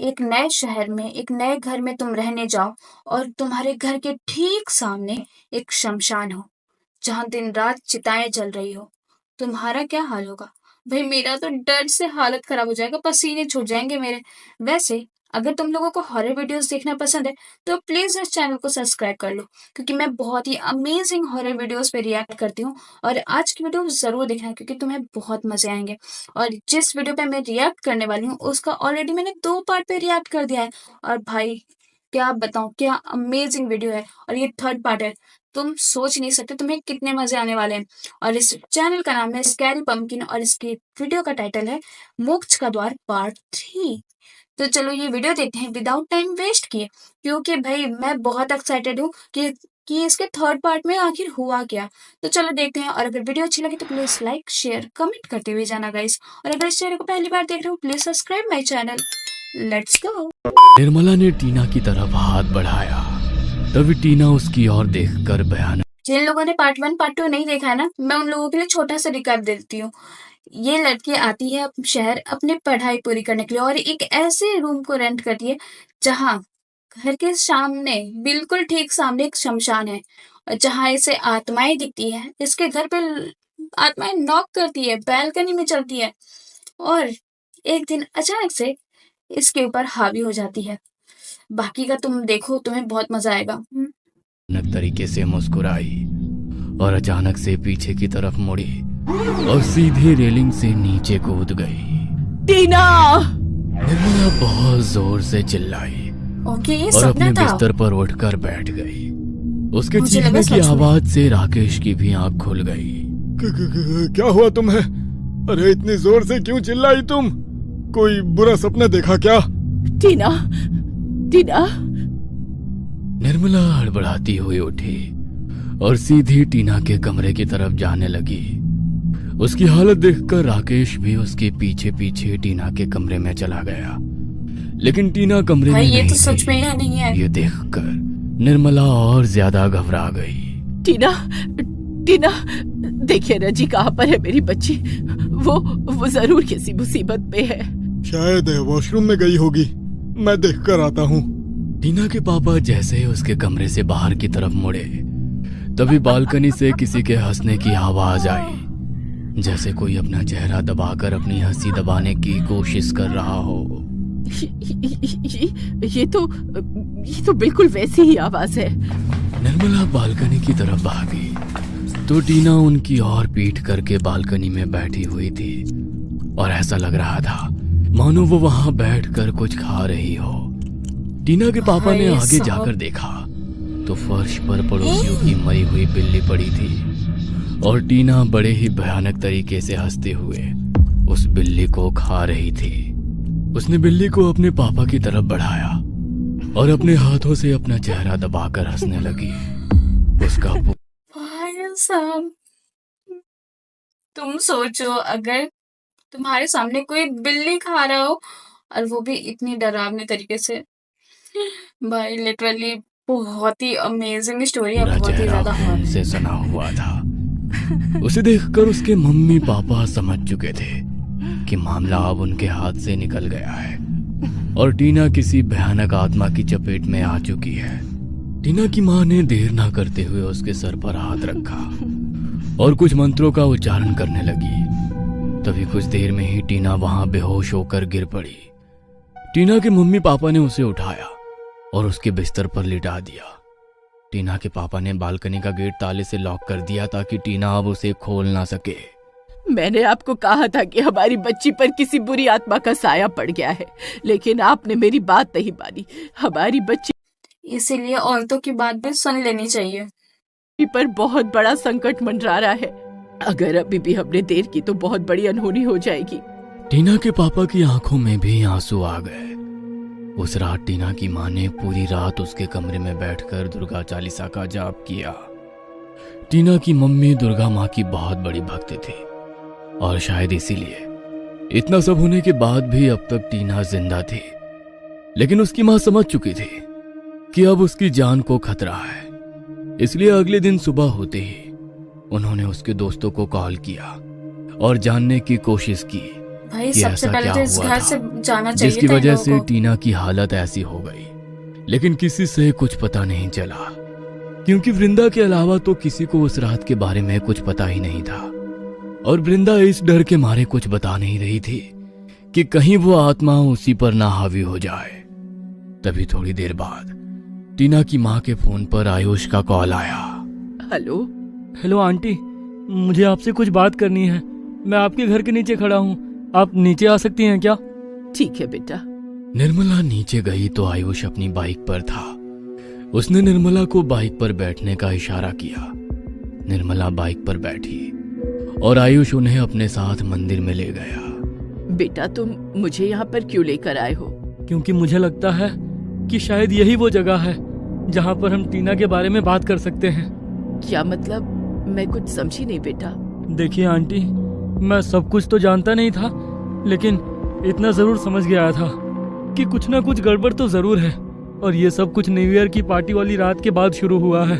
एक नए शहर में, एक नए घर में तुम रहने जाओ और तुम्हारे घर के ठीक सामने एक शमशान हो, जहाँ दिन-रात चिताएँ जल रही हो। तुम्हारा क्या हाल होगा? भई मेरा तो डर से हालत खराब हो जाएगा, पसीने छूट जाएँगे मेरे। वैसे अगर तुम लोगों को हॉरर वीडियोज़ देखना पसंद है, तो प्लीज़ इस चैनल को सब्सक्राइब कर लो, क्योंकि मैं बहुत ही अमेज़िंग हॉरर वीडियोज़ पे रिएक्ट करती हूँ और आज की वीडियो ज़रूर देखना क्योंकि तुम्हें बहुत मज़े आएँगे। और जिस वीडियो पे मैं रिएक्ट करने वाली हूँ, उसका ऑलरेडी मैंने 2 पार्ट पे रिएक्ट कर दिया है और भाई क्या बताऊँ, क्या अमेज़िंग वीडियो है और ये 3rd पार्ट है। तुम सोच नहीं सकते तुम्हें कितने मज़े आने वाले हैं। और इस चैनल का नाम है स्कैरी पंपकिन और इसकी वीडियो का टाइटल है मोक्ष का द्वार पार्ट 3। तो चलो ये वीडियो देखते हैं विदाउट टाइम वेस्ट किए, क्योंकि भाई मैं बहुत एक्साइटेड हूँ कि इसके 3rd पार्ट में आखिर हुआ क्या। तो चलो देखते हैं और अगर वीडियो अच्छी लगी तो प्लीज़ लाइक, शेयर, कमेंट करते हुए जाना गाइस। और अगर इस चैनल को पहली बार देख रहे हो please subscribe my channel. Let's go. Nirmala ने टीना की तरफ हाथ बढ़ाया, तभी टीना उसकी ओर देखकर भयानक। जिन लोगों ने पार्ट 1 पार्ट 2 नहीं देखा है ना, मैं उन लोगों के लिए छोटा सा रिकैप दे देती हूँ। ये लड़की आती है शहर अपनी पढ़ाई पूरी करने के लिए और एक ऐसे रूम को रेंट करती है जहाँ घर के सामने, बिल्कुल ठीक सामने एक शमशान है और जहाँ इसे आत्माएं दिखती है। इसके घर पे आत्माएं नॉक करती है, बैल्कनी में चलती है और एक दिन अचानक से इसके ऊपर हावी हो जाती है। बाकी का तुम देखो, तुम्हें बहुत मजा आएगा। तरीके से मुस्कुराई और अचानक से पीछे की तरफ मुड़ी और सीधे रेलिंग से नीचे कूद गई। टीना! निर्मला बहुत जोर से चिल्लाई ओके, ये और अपने सपना था। बिस्तर पर उठकर बैठ गई। उसके मुझे लगा चीखने की सच में। आवाज से राकेश की भी आंख खुल गई। क्या हुआ तुम्हें? अरे इतनी जोर से क्यों चिल्लाई तुम? कोई बुरा सपना देखा क्या? टीना! टीना! निर्मला हड़बड़ाती हुई उठी और सीधी टीना के कमरे की तरफ जाने लगी। उसकी हालत देखकर राकेश भी उसके पीछे पीछे टीना के कमरे में चला गया, लेकिन टीना कमरे भाई में ये नहीं तो सच थी। में या नहीं है। ये देखकर निर्मला और ज्यादा घबरा गई। टीना! टीना! देखिए रजी कहाँ पर है मेरी बच्ची? वो जरूर किसी मुसीबत में है। शायद वॉशरूम में गई होगी, मैं देख कर आता हूँ। टीना के पापा जैसे ही उसके कमरे से बाहर की तरफ मुड़े, तभी बालकनी से किसी के हंसने की आवाज आई, जैसे कोई अपना चेहरा दबाकर अपनी हंसी दबाने की कोशिश कर रहा हो। ये तो बिल्कुल वैसी ही आवाज है। निर्मला बालकनी की तरफ भागी तो टीना उनकी ओर पीठ करके बालकनी में बैठी हुई थी और ऐसा लग रहा था मानो वो वहां बैठकर कुछ खा रही हो। टीना के पापा ने आगे जाकर देखा तो फर्श पर पड़ोसियों की मरी हुई बिल्ली पड़ी थी और टीना बड़े ही भयानक तरीके से हंसते हुए उस बिल्ली को खा रही थी। उसने बिल्ली को अपने पापा की तरफ बढ़ाया और अपने हाथों से अपना चेहरा दबाकर हंसने लगी। उसका भाई साहब, तुम सोचो अगर तुम्हारे सामने कोई बिल्ली खा रहा हो और वो भी इतनी डरावने तरीके से। भाई लिटरली बहुत ही अमेजिंग स्टोरी है, पूरा बहुत ही चेहरा ज्यादा खून हॉरर। से सना हुआ था। उसे देखकर उसके मम्मी पापा समझ चुके थे कि मामला अब उनके हाथ से निकल गया है और टीना किसी भयानक आत्मा की चपेट में आ चुकी है। टीना की माँ ने देर ना करते हुए उसके सर पर हाथ रखा और कुछ मंत्रों का उच्चारण करने लगी। तभी कुछ देर में ही टीना वहां बेहोश होकर गिर पड़ी। टीना के मम्मी पापा ने उसे उठाया और उसके बिस्तर पर लिटा दिया। टीना के पापा ने बालकनी का गेट ताले से लॉक कर दिया ताकि टीना अब उसे खोल ना सके। मैंने आपको कहा था कि हमारी बच्ची पर किसी बुरी आत्मा का साया पड़ गया है, लेकिन आपने मेरी बात नहीं मानी। हमारी बच्ची इसीलिए औरतों की बात भी सुन लेनी चाहिए। पर बहुत बड़ा संकट मंडरा रहा है। अगर अभी भी हमने देर की तो बहुत बड़ी अनहोनी हो जाएगी। टीना के पापा की आंखों में भी आंसू आ गए। उस रात टीना की माँ ने पूरी रात उसके कमरे में बैठकर दुर्गा चालीसा का जाप किया। टीना की मम्मी दुर्गा माँ की बहुत बड़ी भक्त थी और शायद इसीलिए इतना सब होने के बाद भी अब तक टीना जिंदा थी। लेकिन उसकी माँ समझ चुकी थी कि अब उसकी जान को खतरा है, इसलिए अगले दिन सुबह होते ही उन्होंने उसके दोस्तों को कॉल किया और जानने की कोशिश की भाई कि सबसे ऐसा पहले क्या तो इस हुआ घर था से जाना चाहिए जिसकी था इन वजह लोगों से को। टीना की हालत ऐसी हो गई। लेकिन किसी से कुछ पता नहीं चला, क्योंकि वृंदा के अलावा तो किसी को उस रात के बारे में कुछ पता ही नहीं था। और वृंदा इस डर के मारे कुछ बता नहीं रही थी कि कहीं वो आत्मा उसी पर ना हावी हो जाए। तभी थोड़ी देर बाद टीना की माँ के फोन पर आयुष का कॉल आया। हेलो। हेलो आंटी, मुझे आपसे कुछ बात करनी है। मैं आपके घर के नीचे खड़ा हूँ, आप नीचे आ सकती हैं क्या? ठीक है बेटा। निर्मला नीचे गई तो आयुष अपनी बाइक पर था। उसने निर्मला को बाइक पर बैठने का इशारा किया। निर्मला बाइक पर बैठी और आयुष उन्हें अपने साथ मंदिर में ले गया। बेटा तुम मुझे यहाँ पर क्यों लेकर आए हो? क्योंकि मुझे लगता है कि शायद यही वो जगह है जहाँ पर हम टीना के बारे में बात कर सकते हैं। क्या मतलब? मैं कुछ समझी नहीं बेटा। देखिए आंटी, मैं सब कुछ तो जानता नहीं था, लेकिन इतना जरूर समझ गया था कि कुछ ना कुछ गड़बड़ तो जरूर है। और ये सब कुछ न्यू ईयर की पार्टी वाली रात के बाद शुरू हुआ है।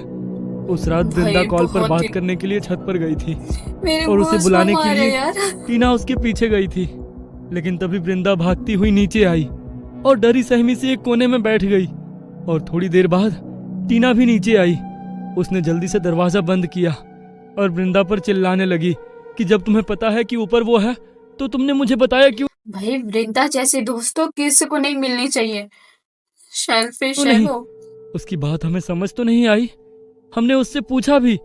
उस रात वृंदा भाई, कॉल पर बहुत बात ही- करने के लिए छत पर गई थी मेरे और उसे बॉस बुलाने को के मारे लिए यार। टीना उसके पीछे गई थी। लेकिन तभी वृंदा भागती हुई नीचे आई और डरी सहमी से एक कोने में बैठ गई। और थोड़ी देर बाद टीना भी नीचे आई। उसने जल्दी से दरवाजा बंद किया और वृंदा पर चिल्लाने लगी कि जब तुम्हें पता है कि ऊपर वो है तो तुमने मुझे बताया क्यों भाई वृंदा जैसे दोस्तों किसी को नहीं मिलनी चाहिए। शेलफिश है नहीं? वो। उसकी बात हमें समझ तो नहीं आई। हमने उससे पूछा भी,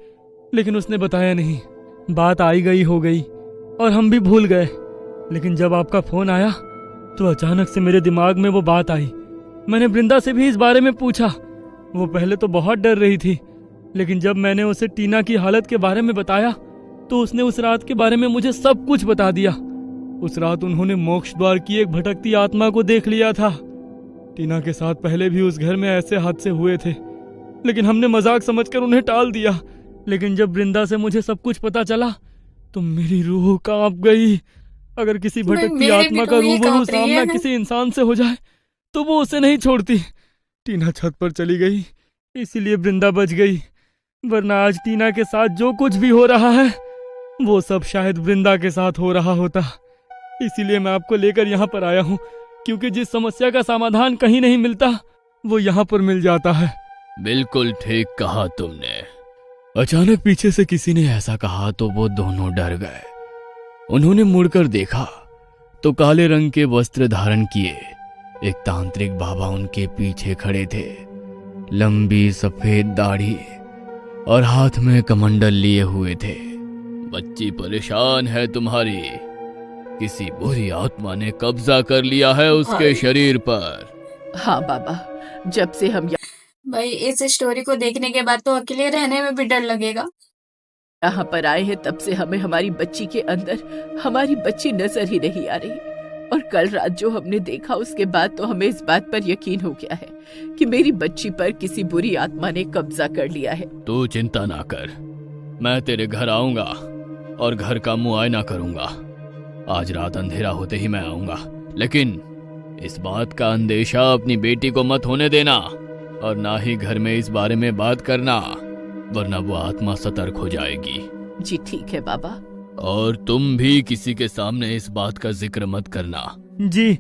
लेकिन उसने बताया नहीं। बात आई गई हो गई और हम भी भूल गए। लेकिन जब आपका फोन आया तो अचानक से मेरे दिमाग में वो बात आई। मैंने वृंदा से भी इस बारे में पूछा। वो पहले तो बहुत डर रही थी, लेकिन जब मैंने उसे टीना की हालत के बारे में बताया तो उसने उस रात के बारे में मुझे सब कुछ बता दिया। उस रात उन्होंने मोक्ष द्वार की एक भटकती आत्मा को देख लिया था। टीना के साथ पहले भी उस घर में ऐसे हादसे हुए थे, लेकिन हमने मजाक समझकर उन्हें टाल दिया। लेकिन जब वृंदा से मुझे सब कुछ पता चला तो मेरी रूह कांप गई। अगर किसी भटकती मेरी भी आत्मा का रूह ही रूबरू कांप रही सामना है। किसी इंसान से हो जाए तो वो उसे नहीं छोड़ती। टीना छत पर चली गई, इसीलिए वृंदा बच गई। वरना आज टीना के साथ जो कुछ भी हो रहा है वो सब शायद वृंदा के साथ हो रहा होता। इसीलिए मैं आपको लेकर यहाँ पर आया हूँ, क्योंकि जिस समस्या का समाधान कहीं नहीं मिलता वो यहाँ पर मिल जाता है। बिल्कुल ठीक कहा तुमने। अचानक पीछे से किसी ने ऐसा कहा तो वो दोनों डर गए। उन्होंने मुड़कर देखा तो काले रंग के वस्त्र धारण किए एक तांत्रिक बाबा उनके पीछे खड़े थे। लंबी सफेद दाढ़ी और हाथ में कमंडल लिए हुए थे। बच्ची परेशान है तुम्हारी, किसी बुरी आत्मा ने कब्जा कर लिया है उसके भाई। शरीर पर। हाँ बाबा, जब से हम भाई इस स्टोरी को देखने के बाद तो अकेले रहने में भी डर लगेगा। यहाँ पर आए हैं तब से हमें हमारी बच्ची के अंदर हमारी बच्ची नजर ही नहीं आ रही। और कल रात जो हमने देखा उसके बाद तो हमें इस बात पर यकीन हो गया है कि मेरी बच्ची पर किसी बुरी आत्मा ने कब्जा कर लिया है। तू चिंता ना कर, मैं तेरे घर आऊंगा और घर का मुआयना करूंगा। आज रात अंधेरा होते ही मैं आऊंगा, लेकिन इस बात का अंदेशा अपनी बेटी को मत होने देना और ना ही घर में इस बारे में बात करना, वरना वो आत्मा सतर्क हो जाएगी। जी ठीक है बाबा। और तुम भी किसी के सामने इस बात का जिक्र मत करना। जी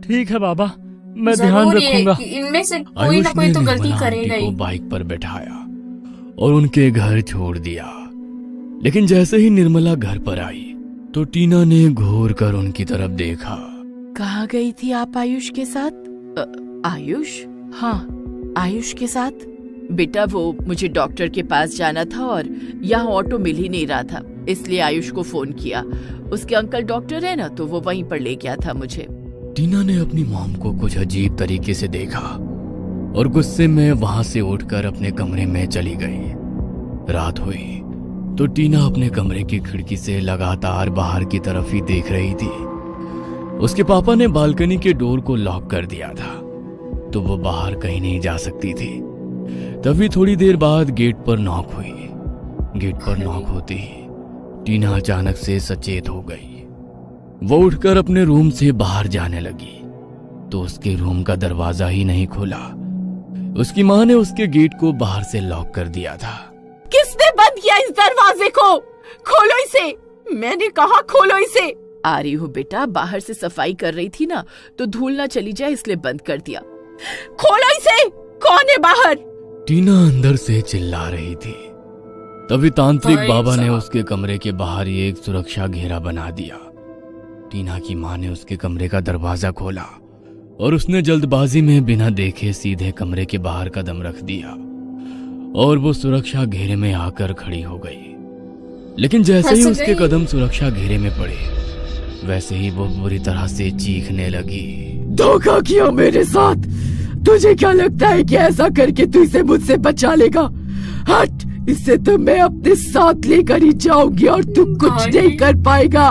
ठीक है बाबा, मैं ध्यान जरूर ये रखूंगा। कि इनमें से कोई आयुष ना कोई ने तो गलती निर्मला करेगा आंटी को ही। बाइक पर बैठाया और उनके घर छोड़ दिया। लेकिन जैसे ही निर्मला घर पर आई तो टीना ने घूर कर उनकी तरफ देखा। कहाँ गई थी आप आयुष के साथ? आयुष? हाँ, आयुष के साथ। बेटा वो मुझे डॉक्टर के पास जाना था और यहाँ ऑटो मिल ही नहीं रहा था, इसलिए आयुष को फोन किया। उसके अंकल डॉक्टर है ना, तो वो वहीं पर ले गया था मुझे। टीना ने अपनी मॉम को कुछ अजीब तरीके से देखा और गुस्से में वहां से उठकर अपने कमरे में चली गई। रात हुई तो टीना अपने कमरे की खिड़की से लगातार बाहर की तरफ ही देख रही थी। उसके पापा ने बालकनी के डोर को लॉक कर दिया था, तो वो बाहर कहीं नहीं जा सकती थी। तभी थोड़ी देर बाद गेट पर नॉक हुई। गेट पर नॉक होते ही टीना अचानक से सचेत हो गई। वो उठकर अपने रूम से बाहर जाने लगी तो उसके रूम का दरवाजा ही नहीं खुला। उसकी माँ ने उसके गेट को बाहर से लॉक कर दिया था। किसने बंद किया इस दरवाजे को? खोलो इसे, मैंने कहा खोलो इसे। आ रही हूँ बेटा, बाहर से सफाई कर रही थी ना, तो धूल ना चली जाए इसलिए बंद कर दिया। खोलो इसे, कौन है बाहर? टीना अंदर से चिल्ला रही थी। तभी तांत्रिक भाई बाबा ने साहब। उसके कमरे के बाहर ही एक सुरक्षा घेरा बना दिया। टीना की माँ ने उसके कमरे का दरवाजा खोला और उसने जल्दबाजी में बिना देखे सीधे कमरे के बाहर कदम रख दिया और वो सुरक्षा घेरे में आकर खड़ी हो गई। लेकिन जैसे ही फंस उसके गई। कदम सुरक्षा घेरे में पड़े, वैसे ही वो बुरी तरह से चीखने लगी। धोखा किया मेरे साथ। तुझे क्या लगता है कि ऐसा करके तू इसे मुझसे बचा लेगा? हट, इसे तो मैं अपने साथ लेकर ही जाऊंगी और तू कुछ भाई। नहीं कर पाएगा।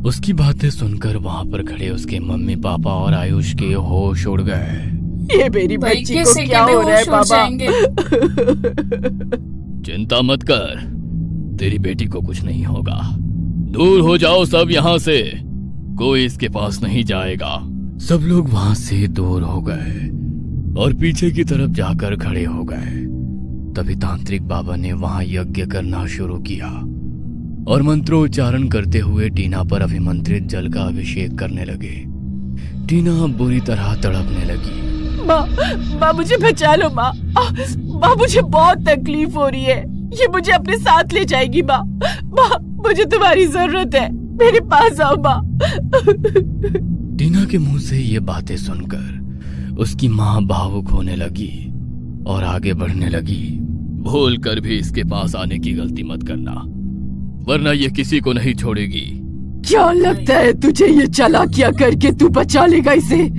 उसकी बातें सुनकर वहां पर खड़े उसके मम्मी पापा और आयुष के होश उड़ गए। ये मेरी भाई बच्ची को कैसे क्या के हो रहा है बेहोश हो बाबा? जाएंगे। चिंता मत कर, तेरी बेटी को कुछ नहीं होगा। दूर हो जाओ सब यहाँ से, कोई इसके पास नहीं जाएगा। सब लोग वहां से दूर हो गए और पीछे की तरफ जाकर खड़े हो गए। तभी तांत्रिक बाबा ने वहां यज्ञ करना शुरू किया और मंत्रोच्चारण करते हुए टीना पर अभिमंत्रित जल का अभिषेक करने लगे। टीना बुरी तरह तड़पने लगी। माँ मुझे बचा लो माँ। माँ मुझे बहुत तकलीफ हो रही है, ये मुझे अपने साथ ले जाएगी। माँ मुझे तुम्हारी जरूरत है, मेरे पास आओ माँ। टीना के मुंह से ये बातें सुनकर उसकी माँ भावुक होने लगी और आगे बढ़ने लगी। भूल कर भी इसके पास आने की गलती मत करना, वरना ये किसी को नहीं छोड़ेगी। क्या लगता है तुझे ये चालाकियां करके तू बचा लेगा इसे?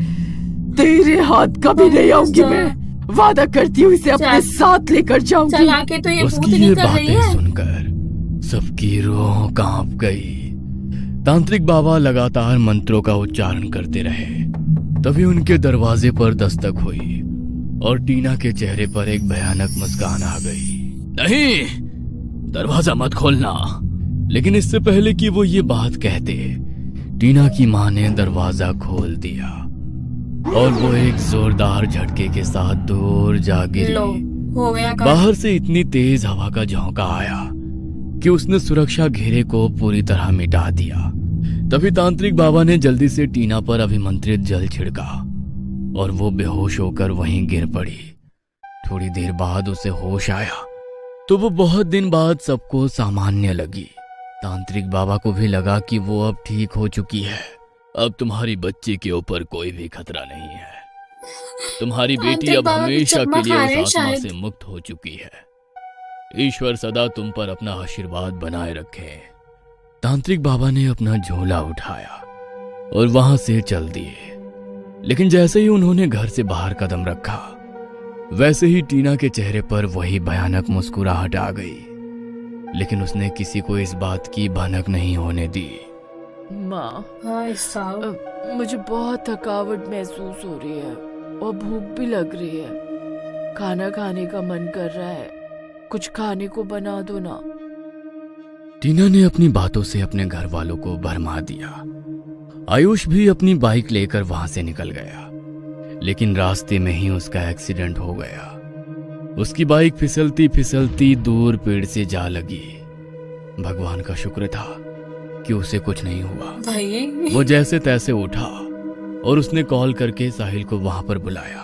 तेरे हाथ कभी नहीं आऊंगी मैं। वादा करती हूँ इसे अपने साथ लेकर जाऊंगी। चला के तो ये भूत उसकी ये निकल रही बातें है। सुनकर सबकी रूह कांप गई। तांत्रिक बाबा लगातार मंत्रों का उच्चारण करते रहे। तभी उनके दरवाजे पर दस्तक हुई और टीना के चेहरे पर एक भयानक मुस्कान आ गई। नहीं, दरवाजा मत खोलना। लेकिन इससे पहले कि वो ये बात कहते, टीना की माँ ने दरवाजा खोल दिया और वो एक जोरदार झटके के साथ दूर जा गिरी। लो, हो गया काम। बाहर से इतनी तेज हवा का झोंका आया कि उसने सुरक्षा घेरे को पूरी तरह मिटा दिया। तभी तांत्रिक बाबा ने जल्दी से टीना पर अभिमंत्रित जल छिड़का और वो बेहोश होकर वहीं गिर पड़ी। थोड़ी देर बाद उसे होश आया तो वो बहुत दिन बाद सबको सामान्य लगी। तांत्रिक बाबा को भी लगा कि वो अब ठीक हो चुकी है। अब तुम्हारी बच्ची के ऊपर कोई भी खतरा नहीं है। तुम्हारी बेटी तांत्रिक अब बाबा भी हमेशा चकमा के लिए खा उस रहे हैं आत्मा शायद। से मुक्त हो चुकी है। ईश्वर सदा तुम पर अपना आशीर्वाद बनाए रखे। तांत्रिक बाबा ने अपना झोला उठाया और वहां से चल दिए। लेकिन जैसे ही उन्होंने घर से बाहर कदम रखा, वैसे ही टीना के चेहरे पर वही भयानक मुस्कुराहट आ गई। लेकिन उसने किसी को इस बात की भनक नहीं होने दी। माँ, भाई साहब, मुझे बहुत थकावट महसूस हो रही है और भूख भी लग रही है। खाना खाने का मन कर रहा है, कुछ खाने को बना दो ना। टीना ने अपनी बातों से अपने घर वालों को भरमा दिया। आयुष भी अपनी बाइक लेकर वहां से निकल गया, लेकिन रास्ते में ही उसका एक्सीडेंट हो गया। उसकी बाइक फिसलती फिसलती दूर पेड़ से जा लगी। भगवान का शुक्र था कि उसे कुछ नहीं हुआ। भाई वो जैसे तैसे उठा और उसने कॉल करके साहिल को वहां पर बुलाया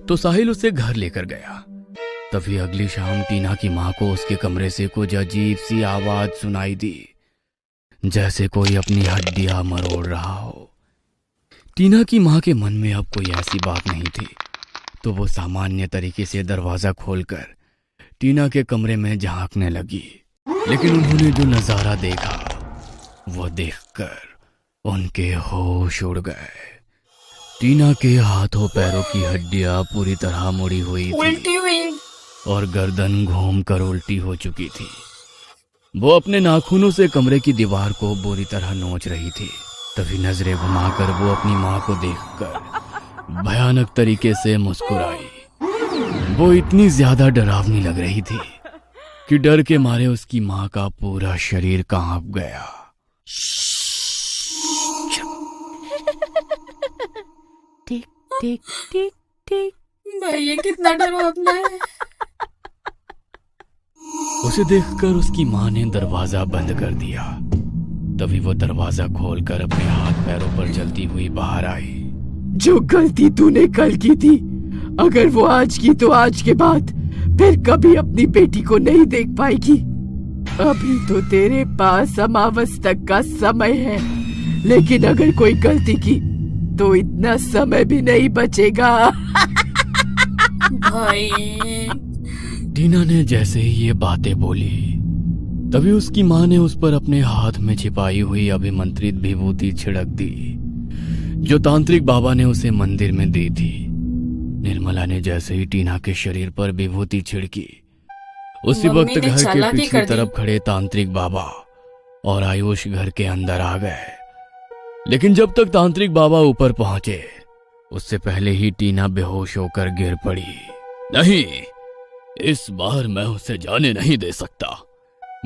तो साहिल उसे घर लेकर गया। तभी अगली शाम टीना की माँ को उसके कमरे से कुछ अजीब सी आवाज सुनाई दी, जैसे कोई अपनी हड्डियां मरोड़ रहा हो। टीना की माँ के मन में अब कोई ऐसी बात नहीं थी, तो वो सामान्य तरीके से दरवाजा खोलकर टीना के कमरे में झांकने लगी। लेकिन उन्होंने जो नजारा देखा, वो देखकर उनके होश उड़ गए। टीना के हाथों पैरों की हड्डियां पूरी तरह मुड़ी हुई थी उल्टी हुई। और गर्दन घूमकर उल्टी हो चुकी थी। वो अपने नाखूनों से कमरे की दीवार को बुरी तरह नोच रही थी। तभी नजरें घुमाकर वो अपनी माँ को देखकर भयानक तरीके से मुस्कुराई। वो इतनी ज्यादा डरावनी लग रही थी कि डर के मारे उसकी माँ का पूरा शरीर कांप गया। ठीक ठीक ठीक ठीक। भाई ये कितना डरावना है। उसे देखकर उसकी माँ ने दरवाजा बंद कर दिया। तभी वो दरवाजा खोलकर अपने हाथ पैरों पर चलती हुई बाहर आई। जो गलती तूने कल की थी, अगर वो आज की तो आज के बाद फिर कभी अपनी बेटी को नहीं देख पाएगी। अभी तो तेरे पास अमावस तक का समय है, लेकिन अगर कोई गलती की तो इतना समय भी नहीं बचेगा। भाई टीना ने जैसे ही ये बातें बोली, तभी उसकी माँ ने उस पर अपने हाथ में छिपाई हुई अभिमंत्रित विभूति छिड़क दी, जो तांत्रिक बाबा ने उसे मंदिर में दी थी। निर्मला ने जैसे ही टीना के शरीर पर विभूति छिड़की, उसी मम्मी वक्त ने घर के चालाकी पिछली कर दी। तरफ खड़े तांत्रिक बाबा और आयुष घर के अंदर आ गए। लेकिन जब तक तांत्रिक बाबा ऊपर पहुंचे, उससे पहले ही टीना बेहोश होकर गिर पड़ी। नहीं, इस बार मैं उसे जाने नहीं दे सकता।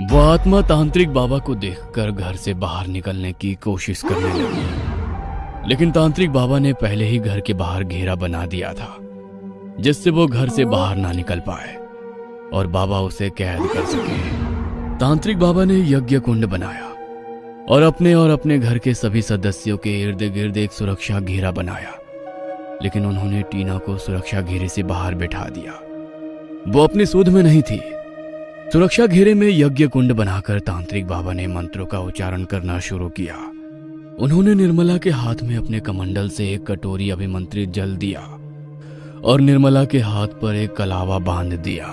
वो आत्मा तांत्रिक बाबा को देखकर घर से बाहर निकलने की कोशिश करने लगी, लेकिन तांत्रिक बाबा ने पहले ही घर के बाहर घेरा बना दिया था, जिससे वो घर से बाहर ना निकल पाए और बाबा उसे कैद कर सके। तांत्रिक बाबा ने यज्ञ कुंड बनाया और अपने घर के सभी सदस्यों के इर्द गिर्द एक सुरक्षा घेरा बनाया, लेकिन उन्होंने टीना को सुरक्षा घेरे से बाहर बैठा दिया। वो अपनी सूध में नहीं थी। सुरक्षा घेरे में यज्ञ कुंड बनाकर तांत्रिक बाबा ने मंत्रों का उच्चारण करना शुरू किया। उन्होंने निर्मला के हाथ में अपने कमंडल से एक कटोरी अभिमंत्रित जल दिया और निर्मला के हाथ पर एक कलावा बांध दिया।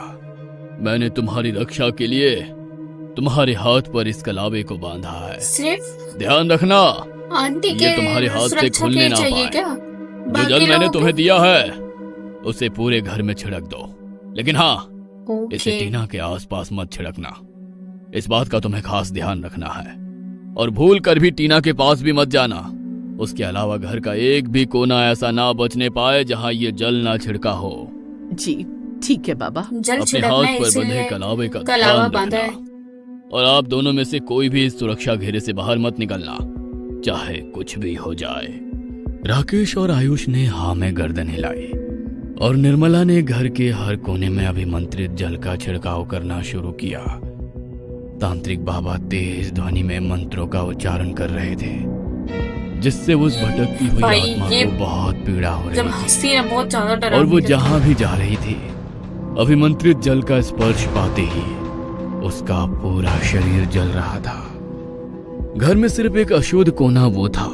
मैंने तुम्हारी रक्षा के लिए तुम्हारे हाथ पर इस कलावे को बांधा है। सिर्फ ध्यान रखना, आंटी ये के तुम्हारे हाथ से सुरक्षा खुलने के ना चाहिए पाए। क्या? जो बाकी जल मैंने लोगों तुम्हें के? दिया है उसे पूरे घर में छिड़क दो, लेकिन हाँ, इसे ओके। टीना के आसपास मत छिड़कना। इस बात का तुम्हें खास ध्यान रखना है और भूल कर भी टीना के पास भी मत जाना। उसके अलावा घर का एक भी कोना ऐसा ना बचने पाए जहाँ ये जल ना छिड़का हो। जी ठीक है बाबा। जल अपने छिड़कना हाथ है, पर बंधे इसीलिए कलावे का कलावा ध्यान बांधा है। रखना और आप दोनों में से कोई भी इस सुरक्षा घेरे से बाहर मत निकलना, चाहे कुछ भी हो जाए। राकेश और आयुष ने हाँ में गर्दन हिलाई और निर्मला ने घर के हर कोने में अभिमंत्रित जल का छिड़काव करना शुरू किया। तांत्रिक बाबा तेज ध्वनि में मंत्रों का उच्चारण कर रहे थे, जिससे उस भटकती हुई भाई, आत्मा ये को बहुत पीड़ा हो जब रही थी हंसती है बहुत ज्यादा और डरावनी वो लगती है। जहां भी जा रही थी, अभिमंत्रित जल का स्पर्श पाते ही उसका पूरा शरीर जल रहा था। घर में सिर्फ एक अशुद्ध कोना वो था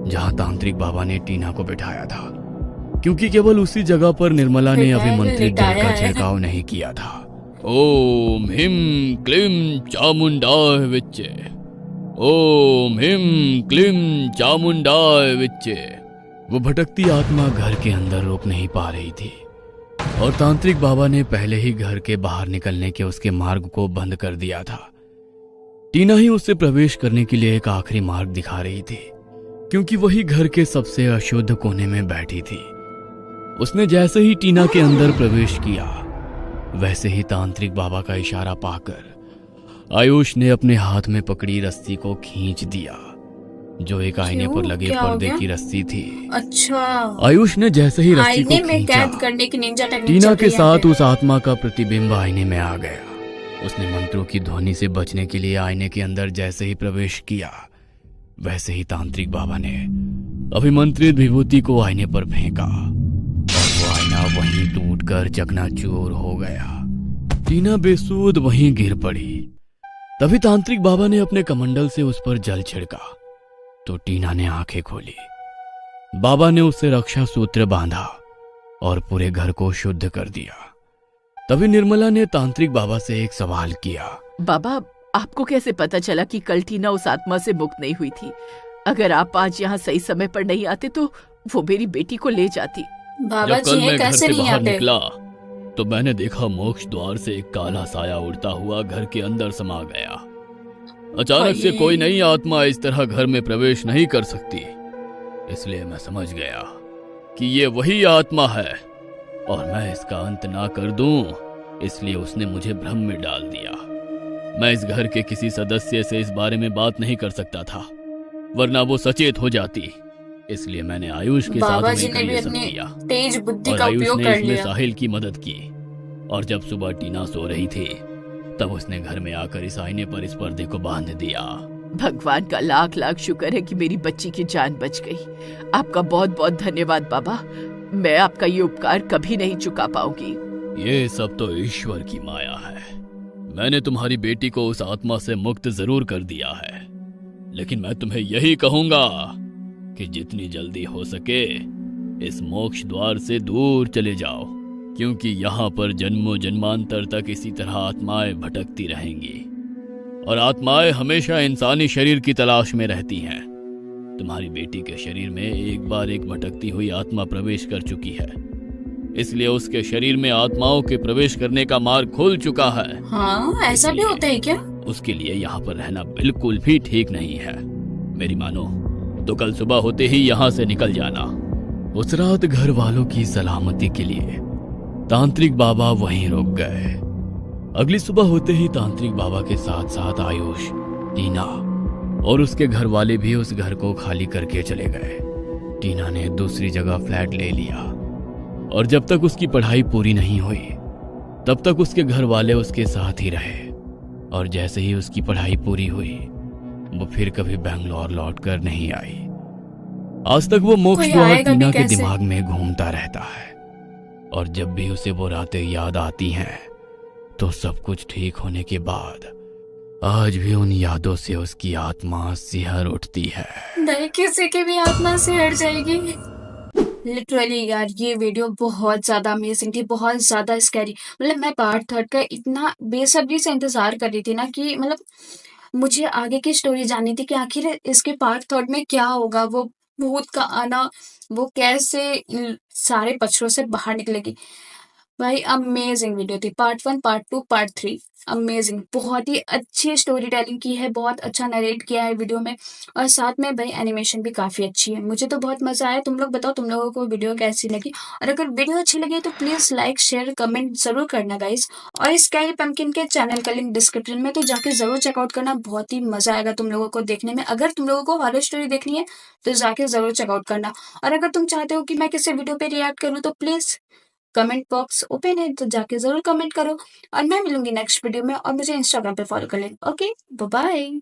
जहां तांत्रिक बाबा ने टीना को बिठाया था, क्योंकि केवल उसी जगह पर निर्मला ने बिठाया है, अभिमंत्रित जल लिटाया का है। छिड़काव नहीं किया था। ओम हिम क्लीम चामुंडाय विच्चे, ओम हिम क्लीम चामुंडाय विच्चे। वो भटकती आत्मा घर के अंदर रोक नहीं पा रही थी और तांत्रिक बाबा ने पहले ही घर के बाहर निकलने के उसके मार्ग को बंद कर दिया था। टीना ही उससे प्रवेश करने के लिए एक आखिरी मार्ग दिखा रही थी, क्योंकि वही घर के सबसे अशुद्ध कोने में बैठी थी। उसने जैसे ही टीना के अंदर प्रवेश किया, वैसे ही तांत्रिक बाबा का इशारा पाकर आयुष ने अपने हाथ में पकड़ी रस्सी को खींच दिया, जो एक आईने क्यों? पर लगे क्या हो पर्दे गया? की रस्सी थी। अच्छा, आयुष ने जैसे ही रस्सी को आईने में खींचा, कैद करने की निंजा टेक्निक टीना चल के रही है यहाँ साथ पे। उस आत्मा का प्रतिबिंब आईने में आ गया। उसने मंत्रों की ध्वनि से बचने के लिए आईने के अंदर जैसे ही प्रवेश किया, वैसे ही तांत्रिक बाबा ने अभिमंत्रित विभूति को आईने पर फेंका और वो आईना वहीं टूटकर चकनाचूर हो गया। टीना बेसुध वहीं गिर पड़ी। तभी तांत्रिक बाबा ने अपने कमंडल से उस पर जल छिड़का तो टीना ने आंखें खोली। बाबा ने उससे रक्षा सूत्र बांधा और पूरे घर को शुद्ध कर दिया। तभी निर्मला ने तांत्रिक बाबा से एक सवाल किया। बाबा, आपको कैसे पता चला कि कल टीना उस आत्मा से मुक्त नहीं हुई थी? अगर आप आज यहाँ सही समय पर नहीं आते तो वो मेरी बेटी को ले जाती। बाबा जब जी कल हैं, मैं घर कैसे से नहीं बाहर आते? निकला तो मैंने देखा मोक्ष द्वार से एक काला साया उड़ता हुआ घर के अंदर समा गया। अचानक से भाई। कोई नई आत्मा इस तरह घर में प्रवेश नहीं कर सकती, इसलिए मैं समझ गया कि ये वही आत्मा है और मैं इसका अंत ना कर दूं, इसलिए उसने मुझे भ्रम में डाल दिया। मैं इस घर के किसी सदस्य से इस बारे में बात नहीं कर सकता था, वरना वो सचेत हो जाती। इसलिए मैंने आयुष के साथ बाबा जी मिलकर ने भी ये सब अपनी किया तेज बुद्धि और का आयुष उपयोग ने कर इसमें लिया। साहिल की मदद की। और जब सुबह टीना सो रही थी तब उसने घर में आकर इस आईने पर इस पर्दे को बांध दिया। भगवान का लाख लाख शुक्र है कि मेरी बच्ची की जान बच गई। आपका बहुत बहुत धन्यवाद बाबा। मैं आपका ये उपकार कभी नहीं चुका पाऊंगी। ये सब तो ईश्वर की माया है। मैंने तुम्हारी बेटी को उस आत्मा से मुक्त जरूर कर दिया है, लेकिन मैं तुम्हें यही कहूंगा कि जितनी जल्दी हो सके इस मोक्ष द्वार से दूर चले जाओ, क्योंकि यहाँ पर जन्मों जन्मांतर तक इसी तरह आत्माएं भटकती रहेंगी और आत्माएं हमेशा इंसानी शरीर की तलाश में रहती हैं। तुम्हारी बेटी के शरीर में एक बार एक भटकती हुई आत्मा प्रवेश कर चुकी है, इसलिए उसके शरीर में आत्माओं के प्रवेश करने का मार्ग खुल चुका है। हाँ, ऐसा भी होता है क्या? उसके लिए यहाँ पर रहना बिल्कुल भी ठीक नहीं है। मेरी मानो तो कल सुबह होते ही यहाँ से निकल जाना। उस रात घर वालों की सलामती के लिए तांत्रिक बाबा वहीं रुक गए। अगली सुबह होते ही तांत्रिक बाबा के साथ साथ आयुष, टीना और उसके घर वाले भी उस घर को खाली करके चले गए। टीना ने दूसरी जगह फ्लैट ले लिया और जब तक उसकी पढ़ाई पूरी नहीं हुई तब तक उसके घर वाले उसके साथ ही रहे। और जैसे ही उसकी पढ़ाई पूरी हुई वो फिर कभी बैंगलोर लौट कर नहीं आई। आज तक वो मोक्ष कोई द्वार आएगा भी टीना के कैसे? दिमाग में घूमता रहता है और जब भी उसे वो रातें याद आती हैं तो सब कुछ ठीक होने के बाद आज भी उन यादों से उसकी आत्मा सिहर उठती है। नहीं, किसी की भी आत्मा से हट जाएगी। लिटरली यार, ये वीडियो बहुत ज्यादा अमेजिंग थी, बहुत ज्यादा स्कैरी। मतलब मैं पार्ट 3 का इतना बेसब्री से इंतजार कर रही थी ना कि मतलब मुझे आगे की स्टोरी जाननी थी कि आखिर इसके पार्ट 3 में क्या होगा। वो भूत का आना, वो कैसे सारे पछड़ों से बाहर निकलेगी। भाई अमेजिंग वीडियो थी। Part 1, part 2, part 3 amazing. बहुत ही अच्छी स्टोरी टेलिंग की है, बहुत अच्छा नरेट किया है वीडियो में, और साथ में भाई एनिमेशन भी काफ़ी अच्छी है। मुझे तो बहुत मज़ा आया। तुम लोग बताओ तुम लोगों को वीडियो कैसी लगी, और अगर वीडियो अच्छी लगी तो प्लीज़ लाइक शेयर कमेंट ज़रूर करना गाइस। और इस स्कैरी पंपकिन के चैनल का लिंक डिस्क्रिप्शन में, तो जाके ज़रूर चेकआउट करना। बहुत ही मज़ा आएगा तुम लोगों को देखने में। अगर तुम लोगों को हॉरर स्टोरी देखनी है तो जाके ज़रूर चेकआउट करना। और अगर तुम चाहते हो कि मैं किसी वीडियो पे रिएक्ट करूँ तो प्लीज़ कमेंट बॉक्स ओपन है, तो जाके ज़रूर कमेंट करो। और मैं मिलूंगी नेक्स्ट वीडियो में, और मुझे इंस्टाग्राम पे फॉलो कर लेना। Okay, bye bye.